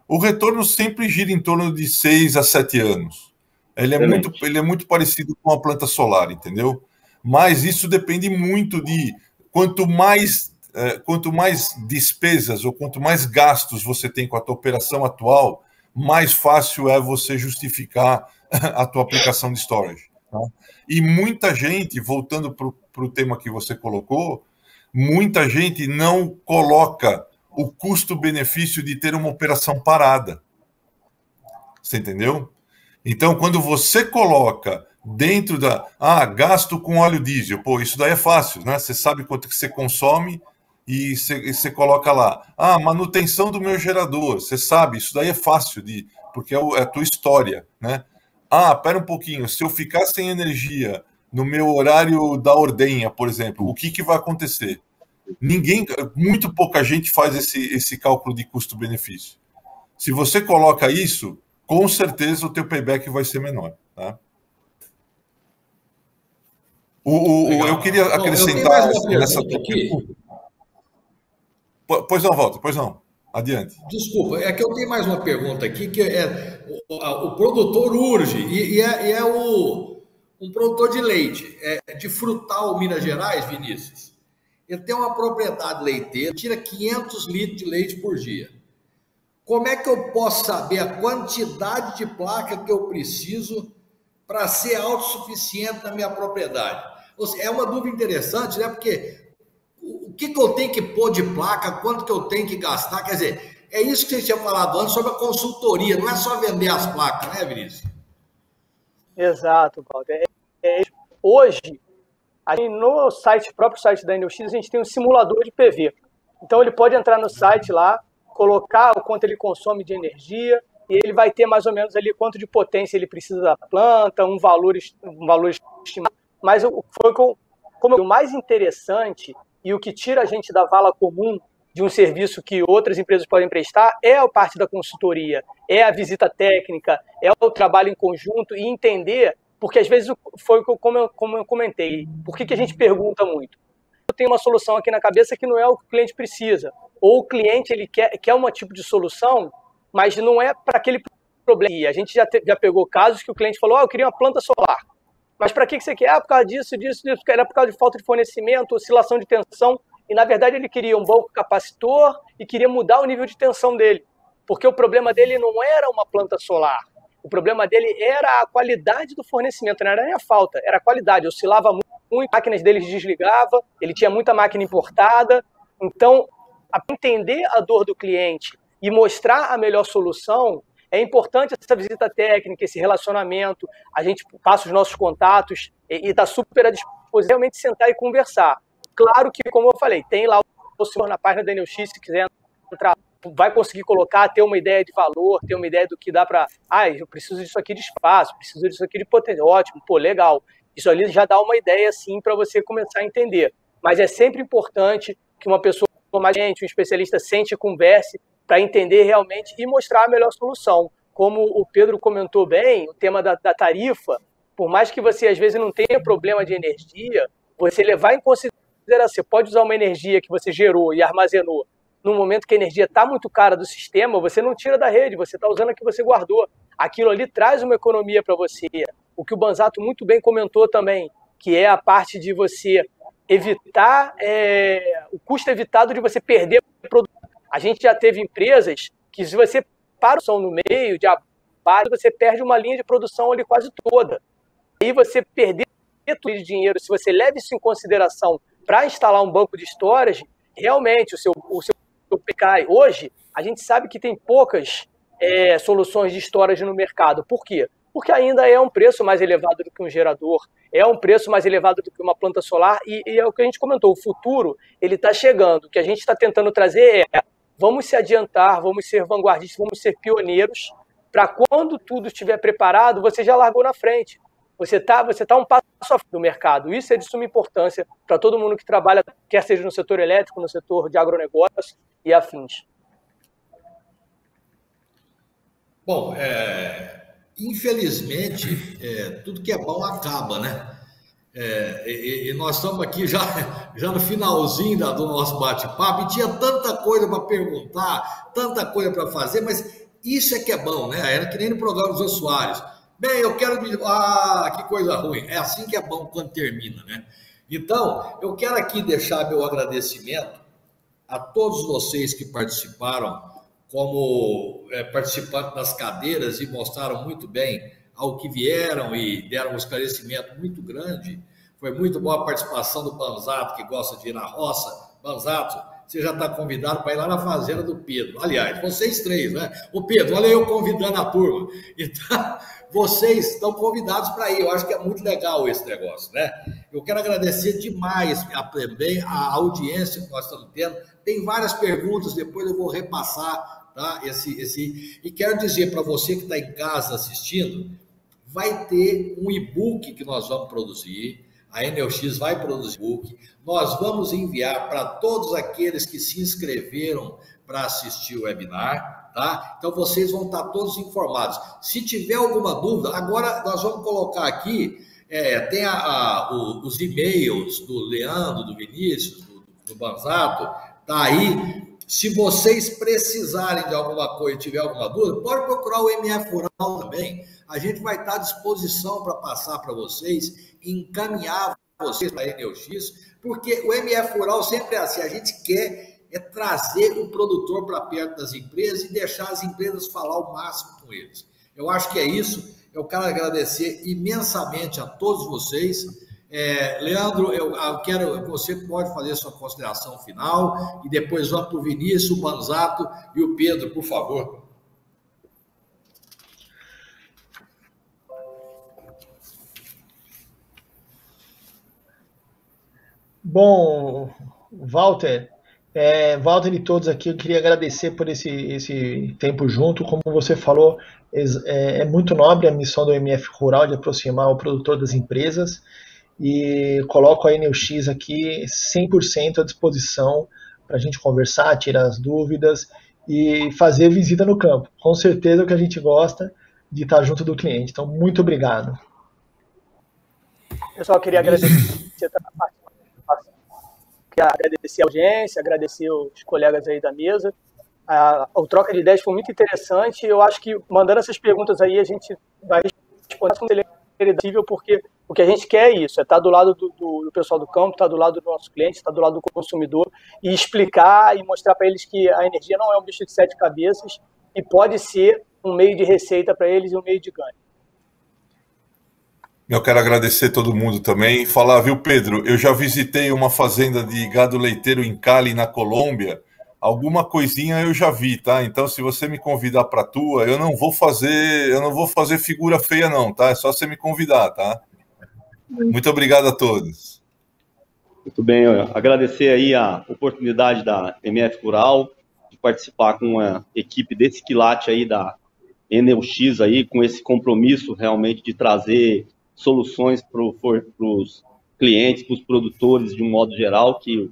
Speaker 3: O retorno sempre gira em torno de 6 a 7 anos. Ele é muito parecido com a planta solar, entendeu? Mas isso depende muito de quanto mais despesas ou quanto mais gastos você tem com a tua operação atual, mais fácil é você justificar a tua aplicação de storage. Tá? E muita gente, voltando para o tema que você colocou, muita gente não coloca o custo-benefício de ter uma operação parada. Você entendeu? Então, quando você coloca dentro gasto com óleo diesel, isso daí é fácil, né? Você sabe quanto que você consome e você coloca lá. Manutenção do meu gerador, você sabe, isso daí é fácil, porque é a tua história, né? Pera um pouquinho, se eu ficar sem energia no meu horário da ordenha, por exemplo, o que vai acontecer? Muito pouca gente faz esse cálculo de custo-benefício. Se você coloca isso, com certeza o teu payback vai ser menor. Tá? Eu queria acrescentar nessa tua pergunta. Pois não, Walter, pois não. Adiante.
Speaker 1: Desculpa, é que eu tenho mais uma pergunta aqui, que é o produtor urge, e é um produtor de leite, de Frutal, Minas Gerais, Vinícius. Ele tem uma propriedade leiteira, tira 500 litros de leite por dia. Como é que eu posso saber a quantidade de placa que eu preciso para ser autossuficiente na minha propriedade? É uma dúvida interessante, né? Porque o que eu tenho que pôr de placa, quanto que eu tenho que gastar, quer dizer, é isso que você tinha falado antes sobre a consultoria, não é só vender as placas, né, Vinícius?
Speaker 4: Exato, Walter. Hoje, no próprio site da Enel X, a gente tem um simulador de PV. Então, ele pode entrar no site lá, colocar o quanto ele consome de energia, e ele vai ter mais ou menos ali quanto de potência ele precisa da planta, um valor estimado. Mas o mais interessante e o que tira a gente da vala comum de um serviço que outras empresas podem prestar é a parte da consultoria, é a visita técnica, é o trabalho em conjunto e entender, porque às vezes foi como eu comentei, por que a gente pergunta muito? Eu tenho uma solução aqui na cabeça que não é o que o cliente precisa, ou o cliente ele quer um tipo de solução, mas não é para aquele problema. E a gente já pegou casos que o cliente falou, eu queria uma planta solar. Mas para que você quer? Por causa disso, era por causa de falta de fornecimento, oscilação de tensão, e na verdade ele queria um banco capacitor e queria mudar o nível de tensão dele, porque o problema dele não era uma planta solar, o problema dele era a qualidade do fornecimento, não era nem a falta, era a qualidade, oscilava muito, as máquinas dele desligavam, ele tinha muita máquina importada, então, entender a dor do cliente e mostrar a melhor solução. É importante essa visita técnica, esse relacionamento, a gente passa os nossos contatos e está super à disposição realmente sentar e conversar. Claro que, como eu falei, tem lá o senhor na página da Enel X, se quiser entrar, vai conseguir colocar, ter uma ideia de valor, ter uma ideia do que dá para... eu preciso disso aqui de espaço, preciso disso aqui de potência. Ótimo, legal. Isso ali já dá uma ideia, assim, para você começar a entender. Mas é sempre importante que uma pessoa, um especialista, sente e converse, para entender realmente e mostrar a melhor solução. Como o Pedro comentou bem, o tema da tarifa, por mais que você às vezes não tenha problema de energia, você levar em consideração, você pode usar uma energia que você gerou e armazenou no momento que a energia está muito cara do sistema, você não tira da rede, você está usando a que você guardou. Aquilo ali traz uma economia para você. O que o Banzato muito bem comentou também, que é a parte de você evitar, o custo evitado de você perder produto. A gente já teve empresas que, se você para no meio de abate, você perde uma linha de produção ali quase toda. Aí você perder tudo de dinheiro, se você leva isso em consideração para instalar um banco de storage, realmente o seu cai. Hoje, a gente sabe que tem poucas soluções de storage no mercado. Por quê? Porque ainda é um preço mais elevado do que um gerador, é um preço mais elevado do que uma planta solar, e é o que a gente comentou, o futuro ele está chegando. O que a gente está tentando trazer vamos se adiantar, vamos ser vanguardistas, vamos ser pioneiros, para quando tudo estiver preparado, você já largou na frente. Você tá um passo à frente do mercado. Isso é de suma importância para todo mundo que trabalha, quer seja no setor elétrico, no setor de agronegócio e afins.
Speaker 1: Bom, infelizmente, tudo que é bom acaba, né? E nós estamos aqui já no finalzinho do nosso bate-papo, e tinha tanta coisa para perguntar, tanta coisa para fazer, mas isso é que é bom, né? Era que nem no programa dos Jô Soares. Bem, eu quero... que coisa ruim. É assim que é bom quando termina, né? Então, eu quero aqui deixar meu agradecimento a todos vocês que participaram como participantes das cadeiras e mostraram muito bem ao que vieram e deram um esclarecimento muito grande. Foi muito boa a participação do Banzato, que gosta de ir na roça. Banzato, você já está convidado para ir lá na fazenda do Pedro. Aliás, vocês três, né? O Pedro, olha eu convidando a turma. Então, vocês estão convidados para ir. Eu acho que é muito legal esse negócio, né? Eu quero agradecer demais também a audiência que nós estamos tendo. Tem várias perguntas, depois eu vou repassar, tá? E quero dizer para você que está em casa assistindo, vai ter um e-book que nós vamos produzir. a Enelx vai produzir book. Nós vamos enviar para todos aqueles que se inscreveram para assistir o webinar, tá? Então vocês vão estar todos informados. Se tiver alguma dúvida, agora nós vamos colocar aqui, tem os e-mails do Leandro, do Vinícius, do Banzato, tá aí. Se vocês precisarem de alguma coisa e tiver alguma dúvida, pode procurar o MF Rural também. A gente vai estar à disposição para passar para vocês, encaminhar vocês para a Enelx, porque o MF Rural sempre é assim, a gente quer trazer o produtor para perto das empresas e deixar as empresas falar o máximo com eles. Eu acho que é isso. Eu quero agradecer imensamente a todos vocês. Leandro, eu quero, você pode fazer sua consideração final e depois vamos para o Vinícius, o Banzato e o Pedro, por favor.
Speaker 2: Bom, Walter e todos aqui, eu queria agradecer por esse tempo junto. Como você falou, é muito nobre a missão do MF Rural de aproximar o produtor das empresas, e coloco a Enelx aqui 100% à disposição para a gente conversar, tirar as dúvidas e fazer visita no campo. Com certeza é o que a gente gosta, de estar junto do cliente. Então, muito obrigado.
Speaker 4: Pessoal, queria agradecer a participação, agradecer a audiência, agradecer os colegas aí da mesa. O troca de ideias foi muito interessante. Eu acho que, mandando essas perguntas aí, a gente vai responder com celeridade, porque o que a gente quer é isso, é estar do lado do pessoal do campo, estar do lado do nosso cliente, estar do lado do consumidor e explicar e mostrar para eles que a energia não é um bicho de 7 cabeças e pode ser um meio de receita para eles e um meio de ganho.
Speaker 3: Eu quero agradecer todo mundo também e falar, viu, Pedro, eu já visitei uma fazenda de gado leiteiro em Cali, na Colômbia. Alguma coisinha eu já vi, tá? Então, se você me convidar para a tua, eu não vou fazer figura feia não, tá? É só você me convidar, tá? Muito obrigado a todos.
Speaker 5: Muito bem, agradecer aí a oportunidade da MF Rural de participar com a equipe desse quilate aí da Enelx aí, com esse compromisso realmente de trazer soluções para os clientes, para os produtores de um modo geral, que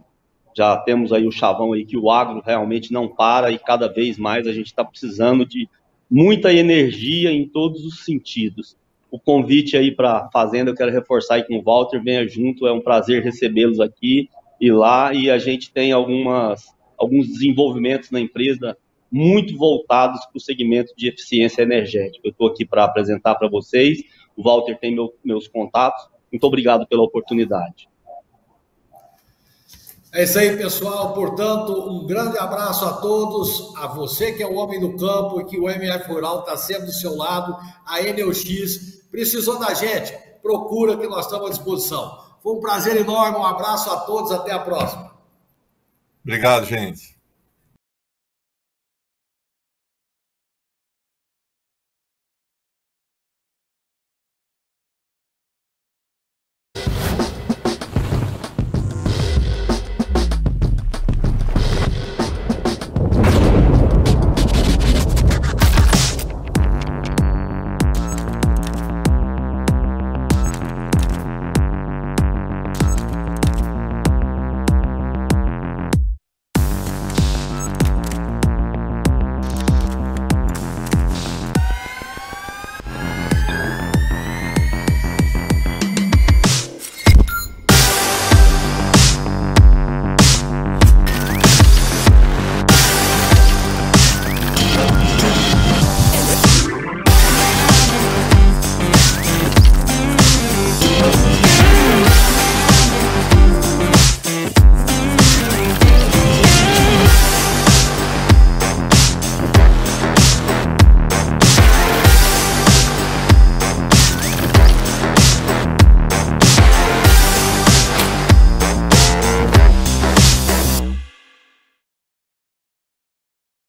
Speaker 5: já temos aí o chavão aí que o agro realmente não para e cada vez mais a gente está precisando de muita energia em todos os sentidos. O convite aí para a Fazenda, eu quero reforçar aí com o Walter, venha junto, é um prazer recebê-los aqui e lá, e a gente tem alguns desenvolvimentos na empresa muito voltados para o segmento de eficiência energética. Eu estou aqui para apresentar para vocês, o Walter tem meus contatos, muito obrigado pela oportunidade.
Speaker 1: É isso aí, pessoal. Portanto, um grande abraço a todos, a você que é o homem do campo e que o MF Rural está sempre do seu lado, a Enelx. Precisou da gente? Procura que nós estamos à disposição. Foi um prazer enorme, um abraço a todos, até a próxima.
Speaker 3: Obrigado, gente.